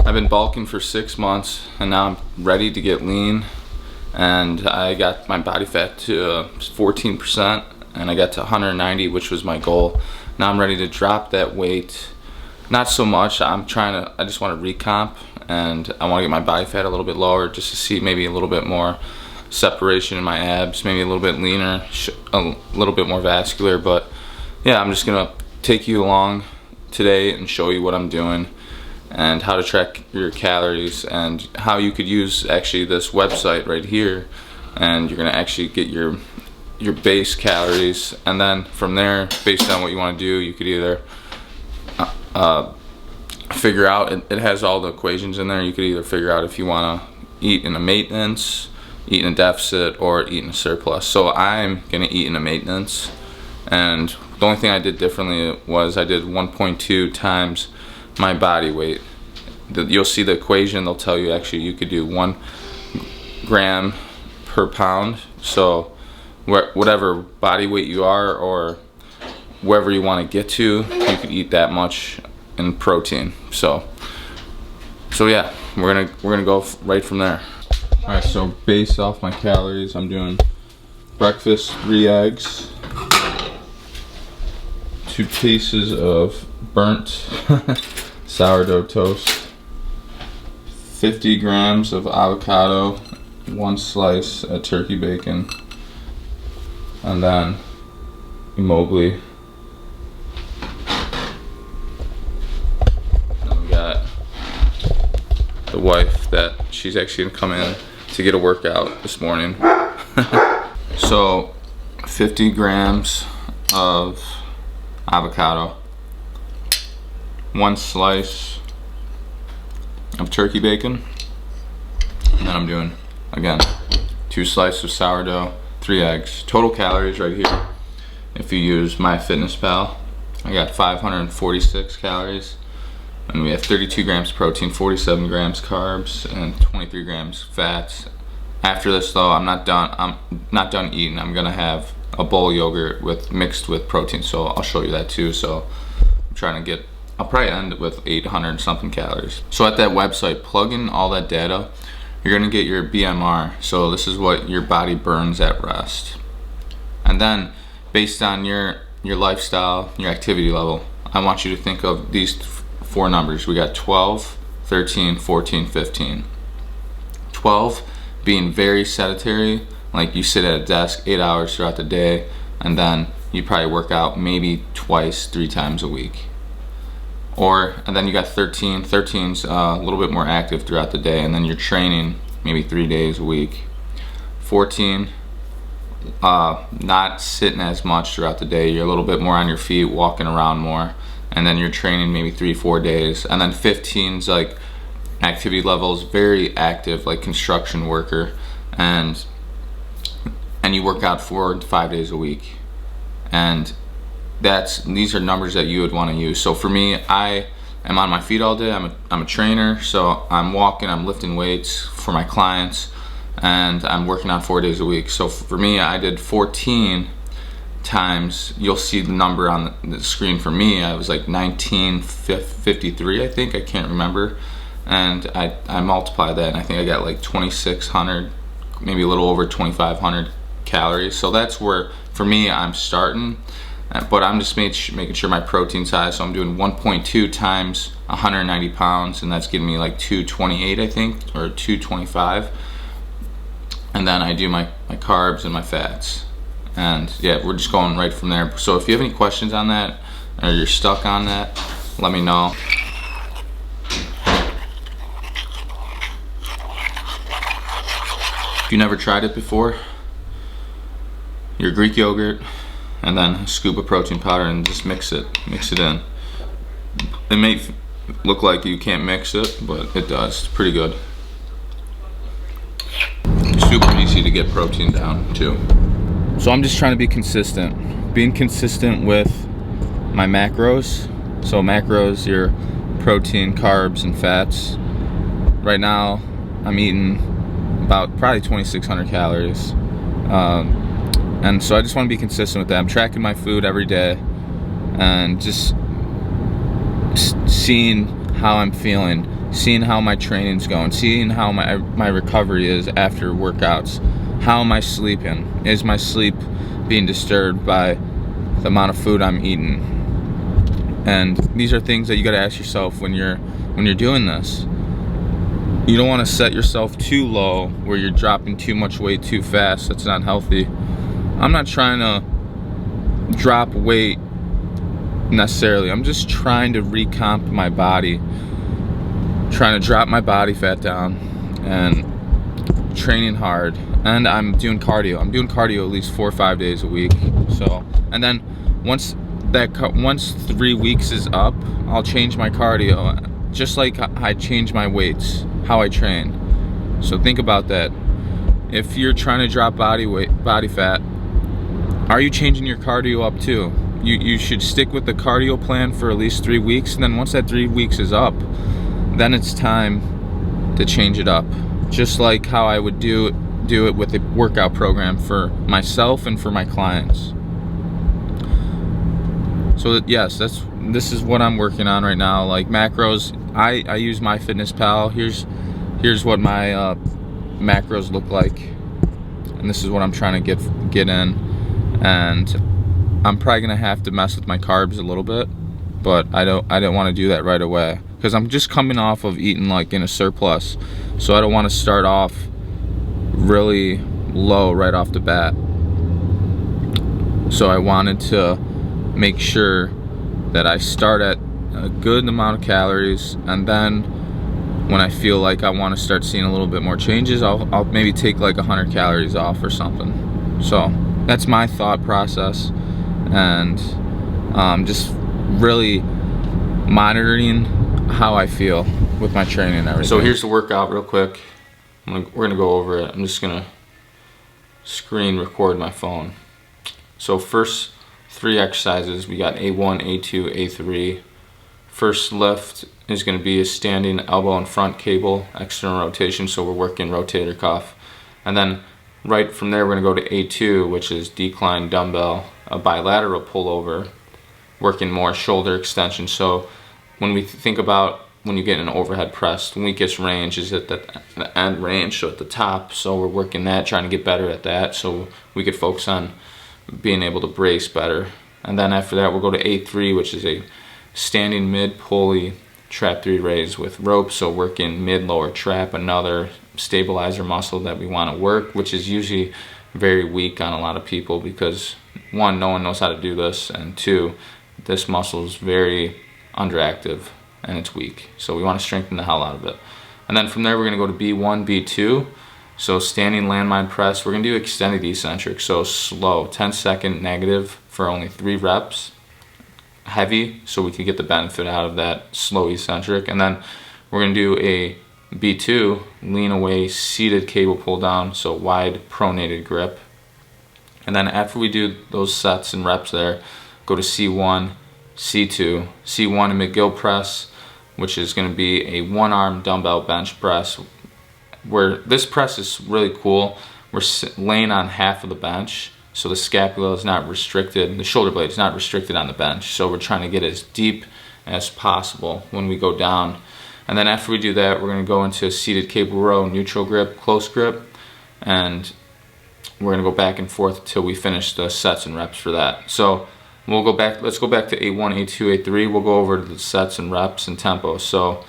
I've been bulking for 6 months and now I'm ready to get lean, and I got my body fat to 14% and I got to 190, which was my goal. Now I'm ready to drop that weight. Not so much, I just want to recomp, and I want to get my body fat a little bit lower just to see maybe a little bit more separation in my abs, maybe a little bit leaner, a little bit more vascular. But yeah, I'm just gonna take you along today and show you what I'm doing and how to track your calories and how you could use actually this website right here, and you're gonna actually get your base calories, and then from there, based on what you want to do, you could either figure out, it has all the equations in there. You could either figure out if you want to eat in a maintenance, eat in a deficit, or eat in a surplus. So I'm gonna eat in a maintenance, and the only thing I did differently was I did 1.2 times my body weight. You'll see the equation, they'll tell you actually you could do 1 gram per pound. So whatever body weight you are or wherever you want to get to, you could eat that much in protein. So yeah, we're gonna go right from there. All right, so based off my calories, I'm doing breakfast 3 eggs, 2 pieces of burnt sourdough toast, 50 grams of avocado, 1 slice of turkey bacon, and then Mobley. Then we got the wife that she's actually gonna come in to get a workout this morning. So 50 grams of avocado, 1 slice of turkey bacon, and then I'm doing again 2 slices of sourdough, 3 eggs. Total calories right here, if you use MyFitnessPal, I got 546 calories, and we have 32 grams protein, 47 grams carbs, and 23 grams fats. After this though, I'm not done eating. I'm gonna have a bowl of yogurt mixed with protein, so I'll show you that too. So I'm trying to I'll probably end with 800 something calories. So at that website, plug in all that data, you're gonna get your BMR. So this is what your body burns at rest. And then based on your lifestyle, your activity level, I want you to think of these 4 numbers. We got 12, 13, 14, 15. 12 being very sedentary, like you sit at a desk 8 hours throughout the day, and then you probably work out maybe twice, 3 times a week. And then you got 13. 13's a little bit more active throughout the day, and then you're training maybe 3 days a week. 14, not sitting as much throughout the day. You're a little bit more on your feet, walking around more, and then you're training maybe 3-4 days. And then 15's like activity levels, very active, like construction worker, and you work out 4 to 5 days a week. And these are numbers that you would want to use. So for me, I am on my feet all day. I'm a trainer, so I'm walking, I'm lifting weights for my clients, and I'm working out 4 days a week. So for me, I did 14 times. You'll see the number on the screen. For me, I was like 1953, I think, I can't remember, and I multiplied that, and I think I got like 2,600, maybe a little over 2,500 calories. So that's where for me I'm starting, but I'm just making sure my protein's high. So I'm doing 1.2 times 190 pounds, and that's getting me like 228, I think, or 225. And then I do my carbs and my fats, and yeah, we're just going right from there. So if you have any questions on that, or you're stuck on that, let me know. If you never tried it before, your Greek yogurt, and then a scoop of protein powder, and just mix it in. It may look like you can't mix it, but it does. It's pretty good. Super easy to get protein down too. So I'm just trying to be consistent. Being consistent with my macros. So macros, your protein, carbs, and fats. Right now, I'm eating about probably 2,600 calories. And so I just want to be consistent with that. I'm tracking my food every day and just seeing how I'm feeling. seeing how my training's going, seeing how my recovery is after workouts. How am I sleeping? Is my sleep being disturbed by the amount of food I'm eating? And these are things that you got to ask yourself when you're doing this. You don't want to set yourself too low where you're dropping too much weight too fast. That's not healthy. I'm not trying to drop weight necessarily. I'm just trying to recomp my body, trying to drop my body fat down and training hard. And I'm doing cardio. I'm doing cardio at least 4 or 5 days a week. So, and then once 3 weeks is up, I'll change my cardio, just like I change my weights, how I train. So think about that. If you're trying to drop body fat, are you changing your cardio up too? You should stick with the cardio plan for at least 3 weeks, and then once that 3 weeks is up, then it's time to change it up. Just like how I would do it with a workout program for myself and for my clients. So yes, this is what I'm working on right now. Like macros, I use MyFitnessPal. Here's what my macros look like, and this is what I'm trying to get in. And I'm probably gonna have to mess with my carbs a little bit, but I don't want to do that right away because I'm just coming off of eating like in a surplus, so I don't want to start off really low right off the bat. So I wanted to make sure that I start at a good amount of calories, and then when I feel like I want to start seeing a little bit more changes, I'll maybe take like 100 calories off or something. So that's my thought process, and just really monitoring how I feel with my training and everything. So here's the workout real quick. We're gonna go over it. I'm just gonna screen record my phone. So first 3 exercises, we got A1, A2, A3. First lift is going to be a standing elbow and front cable, external rotation, so we're working rotator cuff. And then right from there we're going to go to A2, which is decline dumbbell, a bilateral pullover, working more shoulder extension. So when we think about when you get an overhead press, the weakest range is at the end range, so at the top. So we're working that, trying to get better at that, so we could focus on being able to brace better. And then after that we'll go to A3, which is a standing mid pulley trap 3 raise with rope, so working mid lower trap, another stabilizer muscle that we want to work, which is usually very weak on a lot of people because 1, no one knows how to do this, and 2, this muscle is very underactive and it's weak, so we want to strengthen the hell out of it. And then from there we're going to go to B1, B2. So standing landmine press, we're going to do extended eccentric, so slow, 10-second negative for only 3 reps, heavy, so we can get the benefit out of that slow eccentric. And then we're going to do a B2, lean away, seated cable pull down, so wide pronated grip. And then after we do those sets and reps there, go to C1, C2, C1 and McGill press, which is going to be a 1-arm dumbbell bench press, where this press is really cool. We're laying on half of the bench, so the scapula is not restricted, the shoulder blade is not restricted on the bench, so we're trying to get as deep as possible when we go down. And then after we do that, we're going to go into seated cable row, neutral grip, close grip, and we're going to go back and forth until we finish the sets and reps for that. So we'll go back, let's go back to A1, A2, A3. We'll go over the sets and reps and tempo. So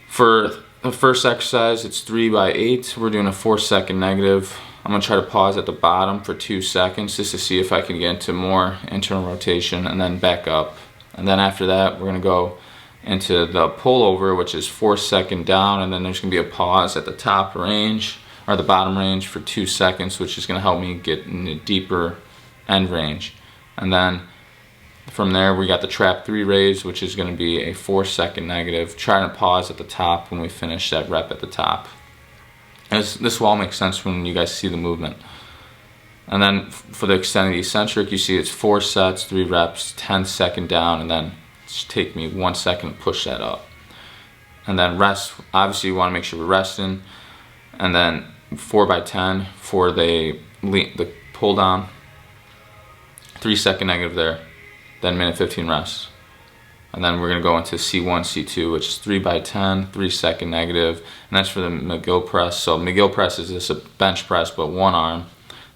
for the first exercise, it's 3 by 8. We're doing a 4-second negative. I'm going to try to pause at the bottom for 2 seconds just to see if I can get into more internal rotation and then back up. And then after that, we're going to go into the pullover, which is 4-second down, and then there's going to be a pause at the top range or the bottom range for 2 seconds, which is going to help me get in a deeper end range. And then from there, we got the trap 3 raise, which is going to be a 4-second negative. Trying to pause at the top when we finish that rep at the top. This will all make sense when you guys see the movement. And then for the extended eccentric, you see it's 4 sets, 3 reps, 10-second down, and then just take me 1 second to push that up. And then rest, obviously you want to make sure we're resting. And then 4 by 10 for the pull down, 3-second negative there. Then minute 15 rest. And then we're gonna go into C1, C2, which is 3 by 10, 3 second negative, and that's for the McGill press. So McGill press is just a bench press, but one arm,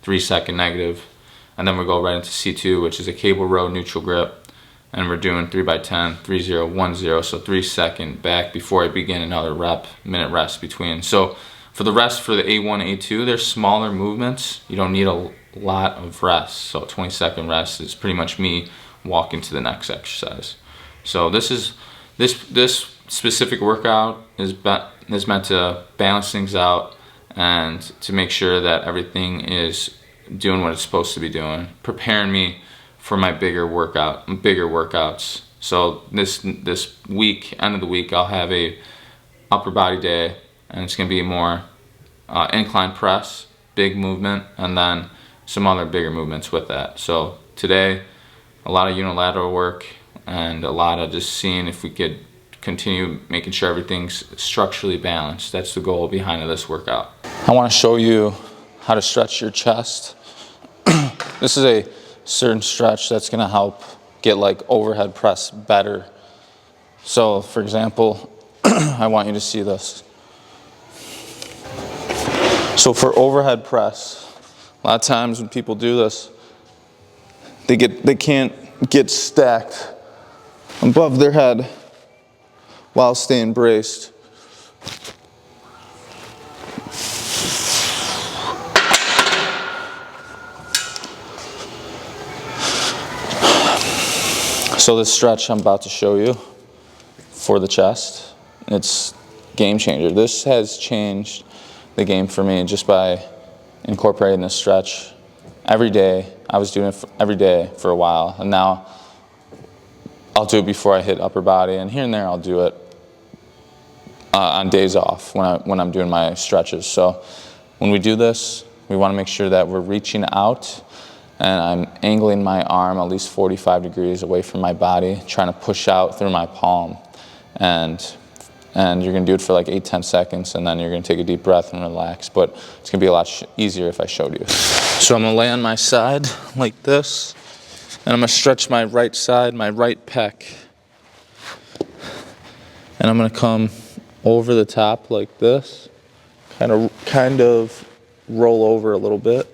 3 second negative. And then we go right into C2, which is a cable row neutral grip. And we're doing 3 by 10, 3, 0, 1, 0, so 3 second back before I begin another rep, minute rest between. So for the rest for the A1, A2, they're smaller movements. You don't need a lot of rest. So 20-second rest is pretty much me walking to the next exercise. So this specific workout is meant to balance things out and to make sure that everything is doing what it's supposed to be doing, preparing me for my bigger workouts. So this week, end of the week, I'll have a upper body day, and it's gonna be more incline press, big movement, and then some other bigger movements with that. So today, a lot of unilateral work and a lot of just seeing if we could continue making sure everything's structurally balanced. That's the goal behind this workout. I want to show you how to stretch your chest. This is a certain stretch that's going to help get like overhead press better. So for example, I want you to see this. So for overhead press, a lot of times when people do this, they can't get stacked above their head while staying braced. So this stretch I'm about to show you for the chest, it's game changer. This has changed the game for me just by incorporating this stretch every day. I was doing it every day for a while, and now I'll do it before I hit upper body, and here and there I'll do it on days off when I'm doing my stretches. So when we do this, we want to make sure that we're reaching out and I'm angling my arm at least 45 degrees away from my body, trying to push out through my palm. And you're going to do it for like 8-10 seconds, and then you're going to take a deep breath and relax. But it's going to be a lot easier if I showed you. So I'm going to lay on my side like this, and I'm going to stretch my right side, my right pec. And I'm going to come over the top like this, kind of roll over a little bit.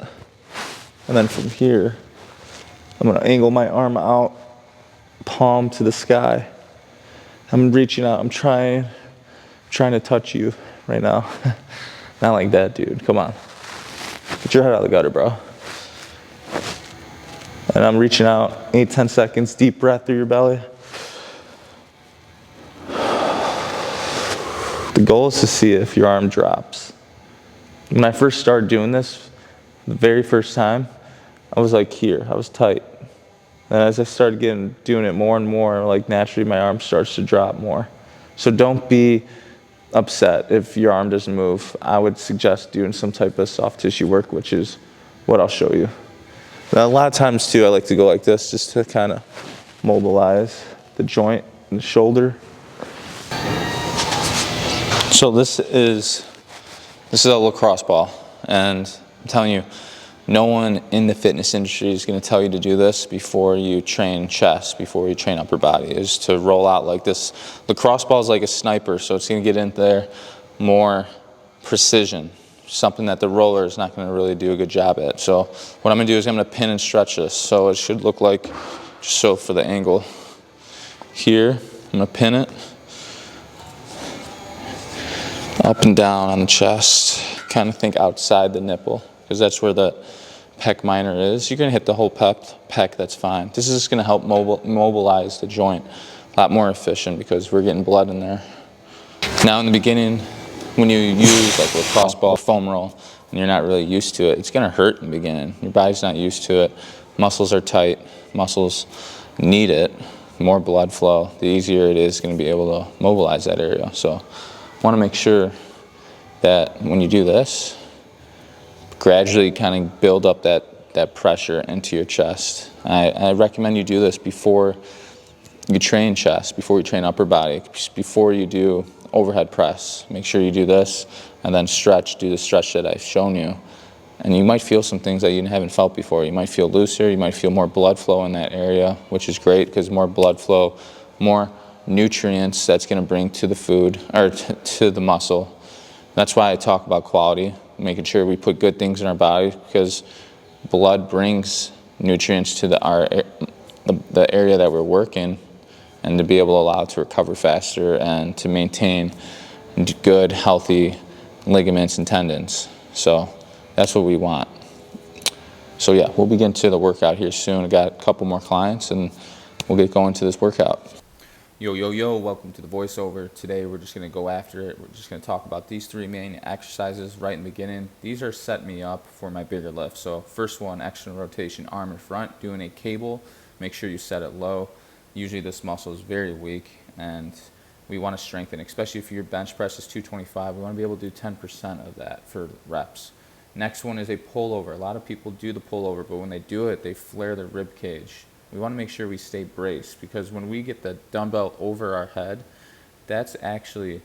And then from here, I'm going to angle my arm out, palm to the sky. I'm reaching out. I'm trying to touch you right now. Not like that, dude. Come on. Get your head out of the gutter, bro. And I'm reaching out, 8-10 seconds, deep breath through your belly. The goal is to see if your arm drops. When I first started doing this, the very first time, I was like here, I was tight. And as I started doing it more and more, like naturally my arm starts to drop more. So don't be upset if your arm doesn't move. I would suggest doing some type of soft tissue work, which is what I'll show you. Now, a lot of times too, I like to go like this just to kind of mobilize the joint and the shoulder. So this is a lacrosse ball, and I'm telling you, no one in the fitness industry is going to tell you to do this before you train chest, before you train upper body, is to roll out like this. Lacrosse ball is like a sniper, so it's going to get in there more precision, something that the roller is not going to really do a good job at. So what I'm going to do is I'm going to pin and stretch this. So it should look like, just so for the angle here, I'm going to pin it up and down on the chest, kind of think outside the nipple, because that's where the pec minor is. You're going to hit the whole pec, that's fine. This is just going to help mobilize the joint a lot more efficient because we're getting blood in there. Now in the beginning, when you use like a lacrosse ball foam roll and you're not really used to it, it's going to hurt in the beginning. Your body's not used to it. Muscles are tight. Muscles need it. The more blood flow, the easier it is going to be able to mobilize that area. So I want to make sure that when you do this, gradually kind of build up that pressure into your chest. I recommend you do this before you train chest, before you train upper body, before you do overhead press. Make sure you do this and then do the stretch that I've shown you. And you might feel some things that you haven't felt before. You might feel looser, you might feel more blood flow in that area, which is great because more blood flow more nutrients that's going to bring to the food or to the muscle. That's why I talk about quality, making sure we put good things in our body, because blood brings nutrients to the area that we're working, and to be able to allow it to recover faster and to maintain good, healthy ligaments and tendons. So that's what we want. So yeah, we'll begin to the workout here soon. I got a couple more clients and we'll get going to this workout. Yo, welcome to the voiceover. Today we're just going to go after it. We're just going to talk about these 3 main exercises right in the beginning. These are set me up for my bigger lift. So first one, external rotation, arm in front, doing a cable. Make sure you set it low. Usually this muscle is very weak and we want to strengthen, especially if your bench press is 225. We want to be able to do 10% of that for reps. Next one is a pullover. A lot of people do the pullover, but when they do it, they flare their rib cage. We want to make sure we stay braced, because when we get the dumbbell over our head, that's actually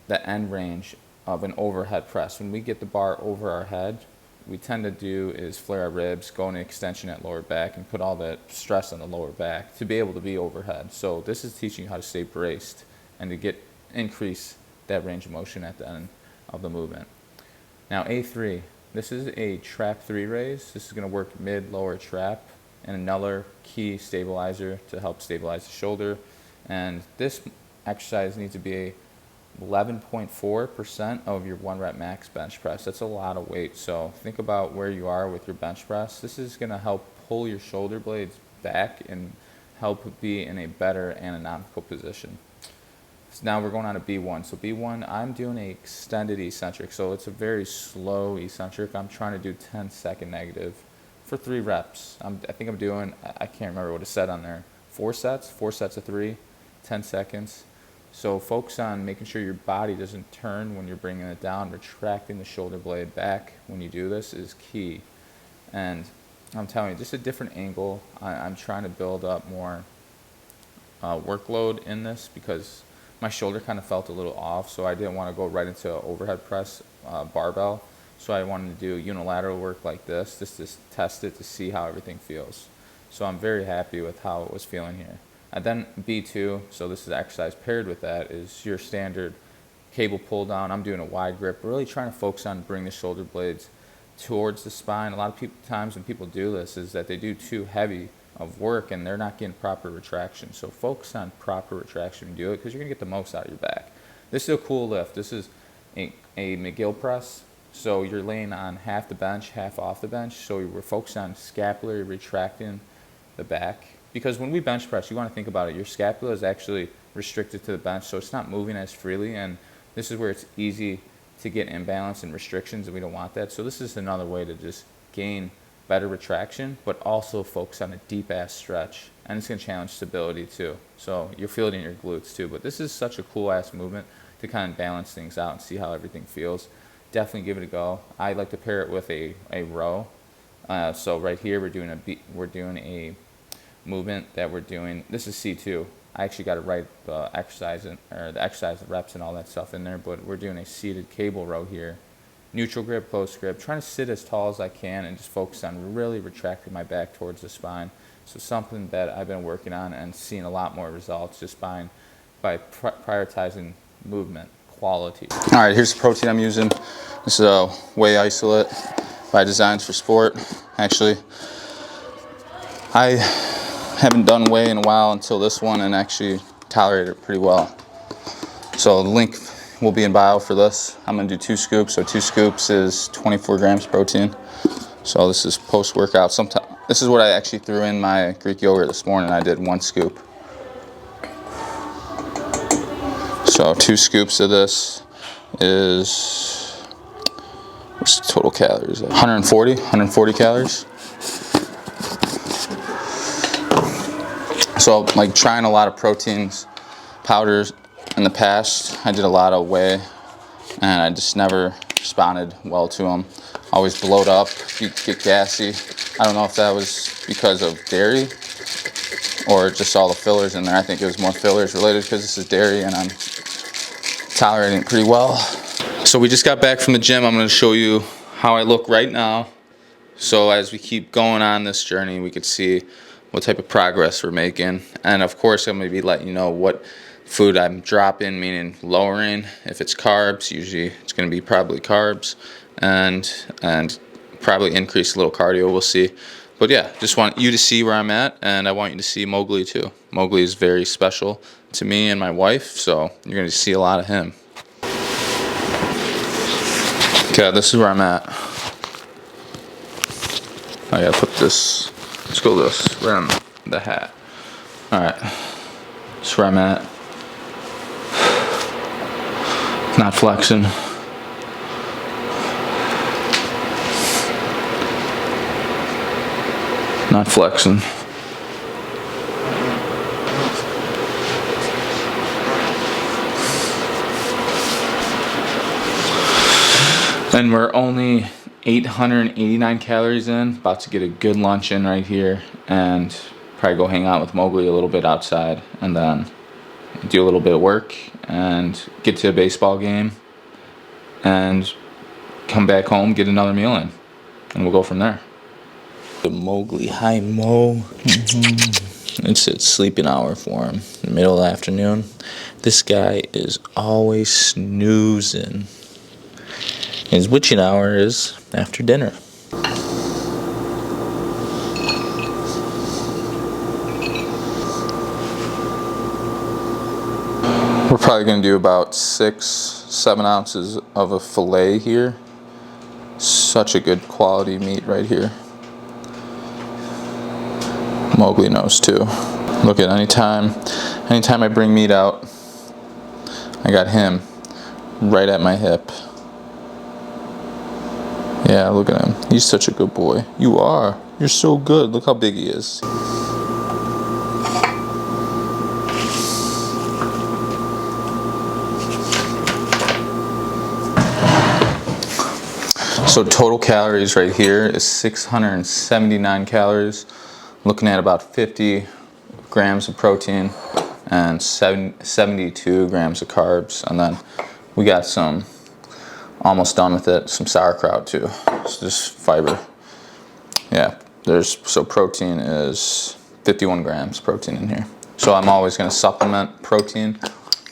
the end range of an overhead press. When we get the bar over our head, we tend to do is flare our ribs, go into extension at lower back, and put all that stress on the lower back to be able to be overhead. So this is teaching you how to stay braced and to increase that range of motion at the end of the movement. Now A3, this is a trap 3 raise. This is going to work mid-lower trap and another key stabilizer to help stabilize the shoulder. And this exercise needs to be 11.4% of your 1 rep max bench press. That's a lot of weight. So think about where you are with your bench press. This is going to help pull your shoulder blades back and help be in a better anatomical position. So now we're going on to B1. So B1, I'm doing an extended eccentric. So it's a very slow eccentric. I'm trying to do 10-second negative for 3 reps. I think I'm doing, I can't remember what it said on there, 4 sets of 3, 10 seconds. So focus on making sure your body doesn't turn when you're bringing it down. Retracting the shoulder blade back when you do this is key. And I'm telling you, just a different angle. I'm trying to build up more workload in this, because my shoulder kind of felt a little off, so I didn't want to go right into an overhead press barbell. So I wanted to do unilateral work like this, just to test it to see how everything feels. So I'm very happy with how it was feeling here. And then B2, so this is the exercise paired with that, is your standard cable pull down. I'm doing a wide grip, really trying to focus on bringing the shoulder blades towards the spine. A lot of times when people do this is that they do too heavy of work and they're not getting proper retraction. So focus on proper retraction and do it, because you're going to get the most out of your back. This is a cool lift. This is a McGill press. So you're laying on half the bench, half off the bench. So we're focused on scapulary retracting the back. Because when we bench press, you want to think about it. Your scapula is actually restricted to the bench, so it's not moving as freely. And this is where it's easy to get imbalance and restrictions, and we don't want that. So this is another way to just gain better retraction, but also focus on a deep ass stretch, and it's going to challenge stability too. So you'll feel it in your glutes too, but this is such a cool ass movement to kind of balance things out and see how everything feels. Definitely give it a go. I like to pair it with a row. So right here we're doing a movement that we're doing. This is C2. I actually got to write the exercise the reps and all that stuff in there, but we're doing a seated cable row here. Neutral grip, close grip, trying to sit as tall as I can and just focus on really retracting my back towards the spine. So something that I've been working on and seeing a lot more results just by prioritizing movement quality. All right, here's the protein I'm using. This is a whey isolate by Designs for Sport. Actually, I haven't done whey in a while until this one, and actually tolerated it pretty well. So the link will be in bio for this. I'm gonna do 2 scoops. So 2 scoops is 24 grams protein. So this is post-workout. This is what I actually threw in my Greek yogurt this morning. I did 1 scoop. So 2 scoops of this is, what's the total calories? 140 calories. So like trying a lot of proteins, powders in the past. I did a lot of whey and I just never responded well to them. Always blowed up, get gassy. I don't know if that was because of dairy or just all the fillers in there. I think it was more fillers related because this is dairy and I'm tolerating it pretty well. So we just got back from the gym. I'm going to show you how I look right now. So as we keep going on this journey, we could see what type of progress we're making. And of course, I'm going to be letting you know what food I'm dropping, meaning lowering. If it's carbs, usually it's going to be probably carbs, and probably increase a little cardio. We'll see. But yeah, just want you to see where I'm at, and I want you to see Mowgli too. Mowgli is very special to me and my wife, so you're going to see a lot of him. Okay, this is where I'm at. I gotta put this, let's go this, right on the hat. Alright, that's where I'm at. Not flexing. Not flexing. And we're only 889 calories in. About to get a good lunch in right here, and probably go hang out with Mowgli a little bit outside, and then do a little bit of work and get to a baseball game and come back home, get another meal in, and we'll go from there. The Mowgli, hi Mo. It's a sleeping hour for him, in the middle of the afternoon. This guy is always snoozing. His witching hour is after dinner. We're probably going to do about 6-7 ounces of a fillet here. Such a good quality meat right here. Mowgli knows too. Look at anytime I bring meat out, I got him right at my hip. Yeah, look at him. He's such a good boy. You are. You're so good. Look how big he is. So total calories right here is 679 calories. Looking at about 50 grams of protein and 72 grams of carbs. And then we got some, almost done with it, some sauerkraut too. It's just fiber. Yeah, so protein is 51 grams protein in here. So I'm always gonna supplement protein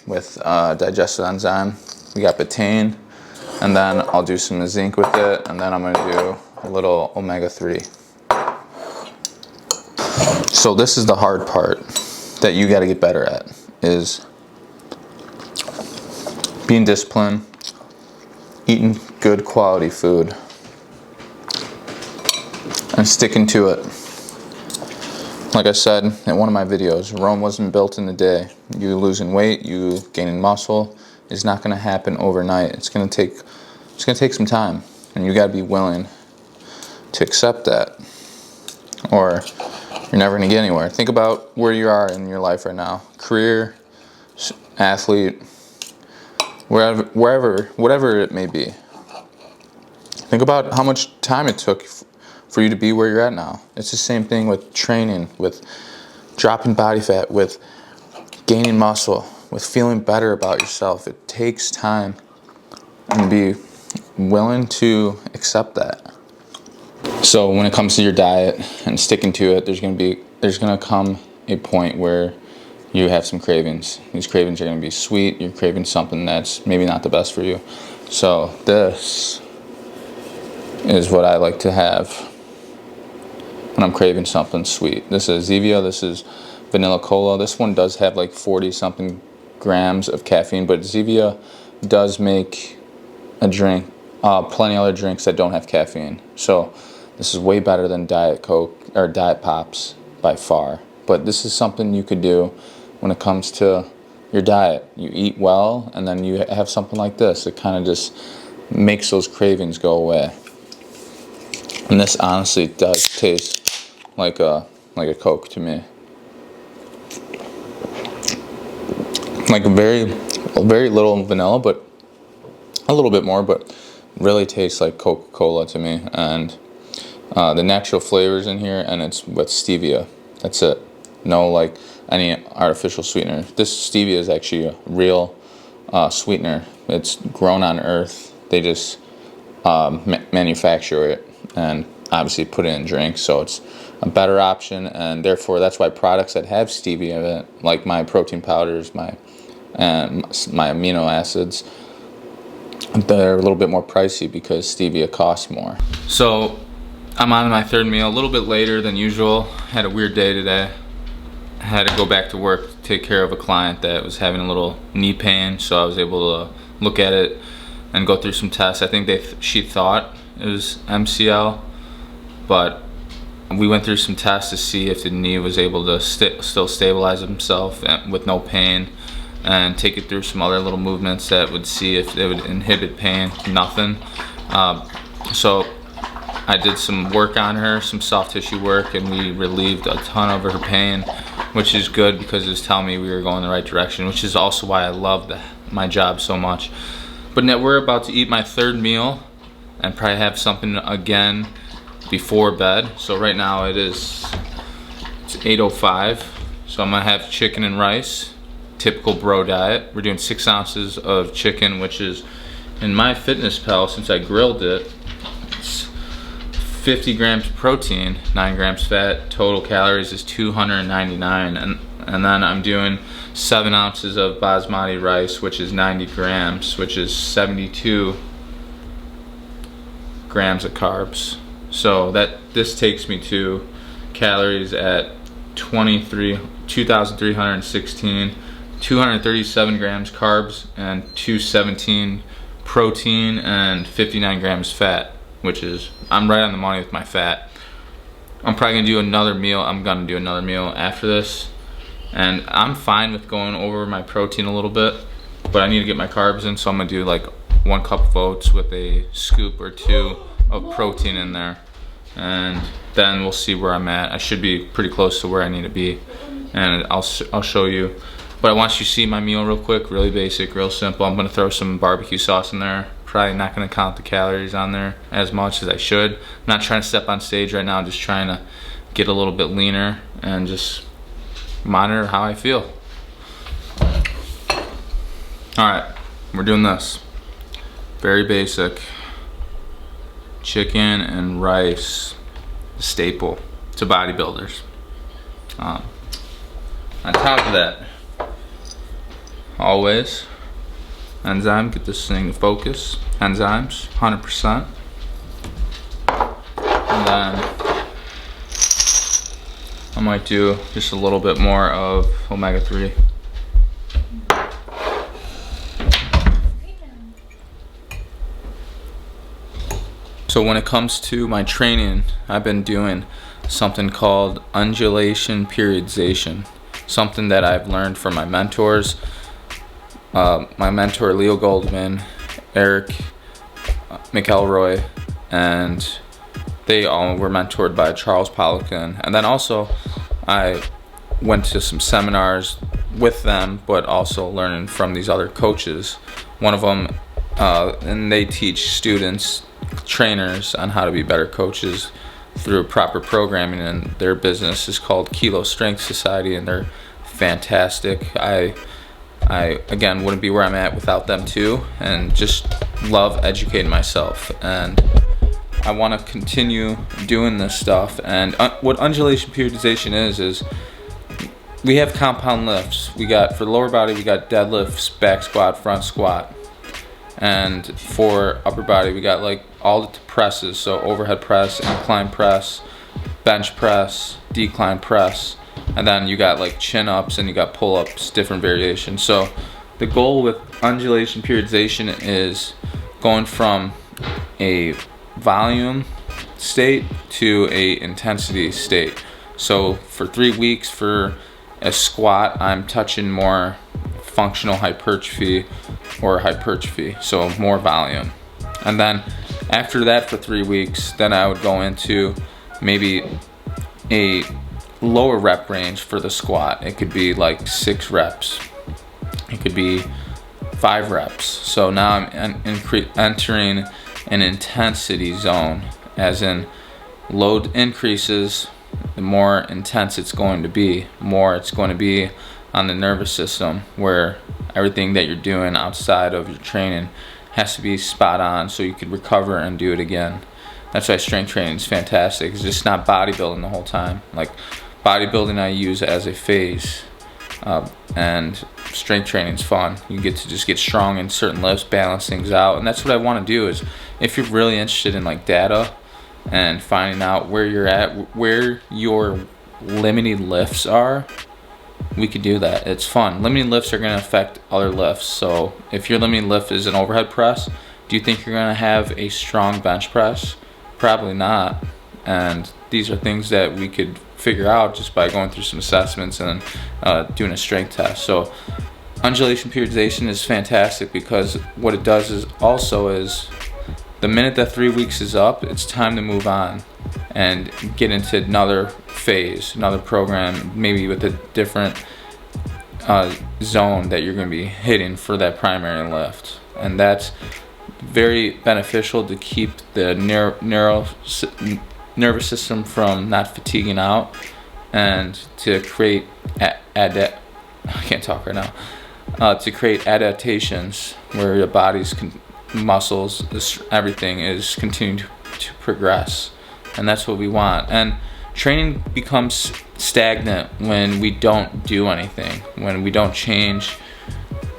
with digestive enzyme. We got betaine, and then I'll do some zinc with it, and then I'm gonna do a little omega-3. So this is the hard part that you gotta get better at, is being disciplined, eating good quality food, and sticking to it. Like I said in one of my videos, Rome wasn't built in a day. You losing weight, you gaining muscle is not gonna happen overnight. It's gonna take some time, and you gotta be willing to accept that, or you're never gonna get anywhere. Think about where you are in your life right now. Career, athlete, whatever it may be. Think about how much time it took for you to be where you're at now. It's the same thing with training, with dropping body fat, with gaining muscle, with feeling better about yourself. It takes time, and be willing to accept that. So when it comes to your diet and sticking to it, there's gonna come a point where you have some cravings. These cravings are gonna be sweet. You're craving something that's maybe not the best for you. So this is what I like to have when I'm craving something sweet. This is Zevia, this is vanilla cola. This one does have like 40 something grams of caffeine, but Zevia does make a drink, plenty of other drinks that don't have caffeine. So this is way better than Diet Coke or Diet Pops by far. But this is something you could do when it comes to your diet. You eat well, and then you have something like this. It kind of just makes those cravings go away. And this honestly does taste like a Coke to me. Like very little vanilla, but a little bit more, but really tastes like Coca-Cola to me. And the natural flavors in here, and it's with stevia. That's it. No like any artificial sweetener. This stevia is actually a real sweetener. It's grown on Earth. They just manufacture it and obviously put it in drinks, so it's a better option, and therefore that's why products that have stevia in it, like my protein powders, my amino acids, they're a little bit more pricey because stevia costs more. So I'm on my third meal, a little bit later than usual. Had a weird day today. I had to go back to work to take care of a client that was having a little knee pain, so I was able to look at it and go through some tests. I think she thought it was MCL, but we went through some tests to see if the knee was able to still stabilize himself with no pain, and take it through some other little movements that would see if it would inhibit pain. Nothing. So I did some work on her, some soft tissue work, and we relieved a ton of her pain, which is good because it was telling me we were going the right direction, which is also why I love my job so much. But now we're about to eat my third meal and probably have something again before bed. So right now it's 8:05, so I'm gonna have chicken and rice, typical bro diet. We're doing 6 ounces of chicken, which is, in my FitnessPal, since I grilled it, it's 50 grams protein, 9 grams fat, total calories is 299, and then I'm doing 7 ounces of basmati rice, which is 90 grams, which is 72 grams of carbs. So this takes me to calories at 2,316, 237 grams carbs, and 217 protein, and 59 grams fat, which is, I'm right on the money with my fat. I'm probably gonna do another meal. I'm gonna do another meal after this, and I'm fine with going over my protein a little bit, but I need to get my carbs in, so I'm gonna do like 1 cup of oats with a scoop or 2 of protein in there, and then we'll see where I'm at. I should be pretty close to where I need to be, and I'll show you. But I want you to see my meal real quick, really basic, real simple. I'm gonna throw some barbecue sauce in there. Probably not gonna count the calories on there as much as I should. I'm not trying to step on stage right now, I'm just trying to get a little bit leaner and just monitor how I feel. All right, we're doing this. Very basic. Chicken and rice, a staple to bodybuilders. On top of that, always enzyme, get this thing to focus. Enzymes, 100%. And then I might do just a little bit more of omega-3. So when it comes to my training, I've been doing something called undulation periodization, something that I've learned from my mentors. My mentor Leo Goldman, Eric McElroy, and they all were mentored by Charles Poliquin. And then also I went to some seminars with them, but also learning from these other coaches. One of them, and they teach students, trainers, on how to be better coaches through proper programming, and their business is called Kilo Strength Society, and they're fantastic. I again wouldn't be where I'm at without them too, and just love educating myself, and I want to continue doing this stuff. And what undulation periodization is we have compound lifts. We got, for the lower body, we got deadlifts, back squat, front squat. And for upper body, we got like all the presses, so overhead press, incline press, bench press, decline press, and then you got like chin ups and you got pull ups, different variations. So the goal with undulation periodization is going from a volume state to a intensity state. So for 3 weeks for a squat, I'm touching more functional hypertrophy or hypertrophy, so more volume. And then after that for 3 weeks, then I would go into maybe a lower rep range for the squat. It could be like 6 reps, it could be 5 reps. So now I'm entering an intensity zone, as in load increases, the more intense it's going to be, more it's going to be on the nervous system, where everything that you're doing outside of your training has to be spot on so you could recover and do it again. That's why strength training is fantastic. It's just not bodybuilding the whole time. Like bodybuilding I use as a phase, and strength training is fun. You get to just get strong in certain lifts, balance things out, and that's what I want to do. Is if you're really interested in like data and finding out where you're at, where your limiting lifts are, we could do that. It's fun. Limiting lifts are going to affect other lifts. So if your limiting lift is an overhead press, do you think you're going to have a strong bench press? Probably not. And these are things that we could figure out just by going through some assessments and doing a strength test. So undulation periodization is fantastic because what it does is the minute that 3 weeks is up, it's time to move on and get into another phase, another program, maybe with a different zone that you're going to be hitting for that primary lift. And that's very beneficial to keep the nervous system from not fatiguing out, and to create I can't talk right now. To create adaptations where your body's muscles, everything is continuing to progress, and that's what we want. And training becomes stagnant when we don't do anything, when we don't change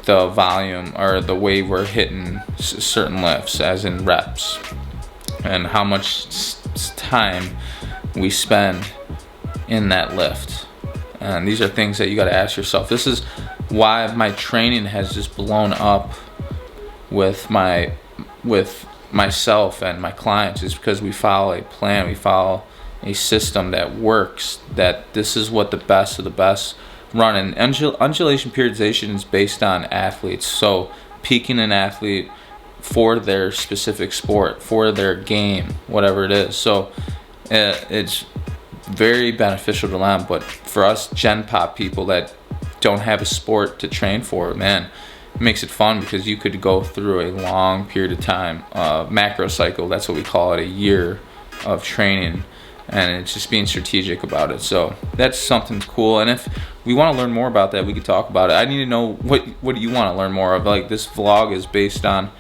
the volume or the way we're hitting certain lifts, as in reps, and how much time we spend in that lift. And these are things that you got to ask yourself. This is why my training has just blown up with myself and my clients, is because we follow a plan, we follow a system that works, that this is what the best of the best run. And undulation periodization is based on athletes, so peaking an athlete for their specific sport, for their game, whatever it is. So it's very beneficial to them. But for us Gen Pop people that don't have a sport to train for, man, it makes it fun because you could go through a long period of time, macro cycle, that's what we call it, a year of training, and it's just being strategic about it. So that's something cool. And if we want to learn more about that, we could talk about it. I need to know what do you want to learn more of. Like, this vlog is based on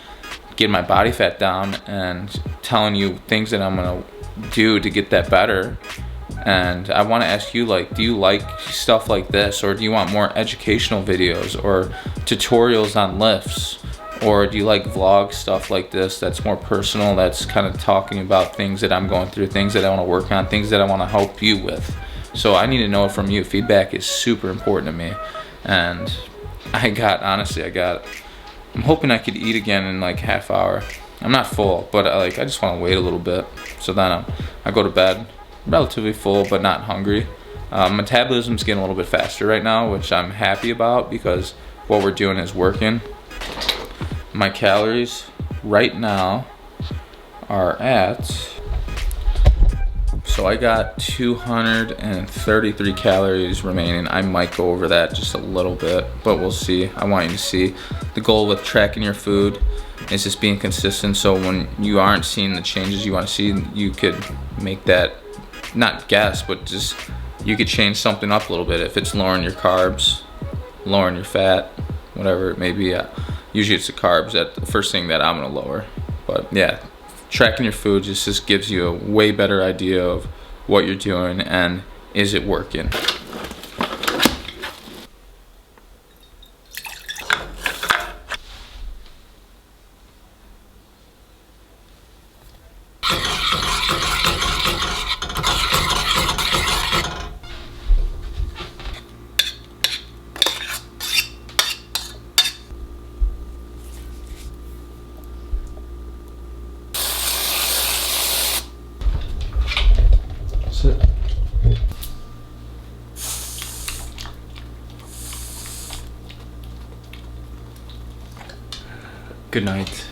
getting my body fat down and telling you things that I'm gonna do to get that better. And I want to ask you, like, do you like stuff like this, or do you want more educational videos or tutorials on lifts, or do you like vlog stuff like this that's more personal, that's kind of talking about things that I'm going through, things that I want to work on, things that I want to help you with? So I need to know it from you. Feedback is super important to me. And I'm hoping I could eat again in like half hour. I'm not full, but I just want to wait a little bit. So then I go to bed relatively full, but not hungry. Metabolism's getting a little bit faster right now, which I'm happy about because what we're doing is working. My calories right now are at, so I got 233 calories remaining. I might go over that just a little bit, but we'll see. I want you to see. The goal with tracking your food is just being consistent, so when you aren't seeing the changes you want to see, you could make that, not guess, but just, you could change something up a little bit. If it's lowering your carbs, lowering your fat, whatever it may be. Usually it's the carbs, that's the first thing that I'm gonna lower. But yeah, tracking your food just gives you a way better idea of what you're doing and is it working. Good night.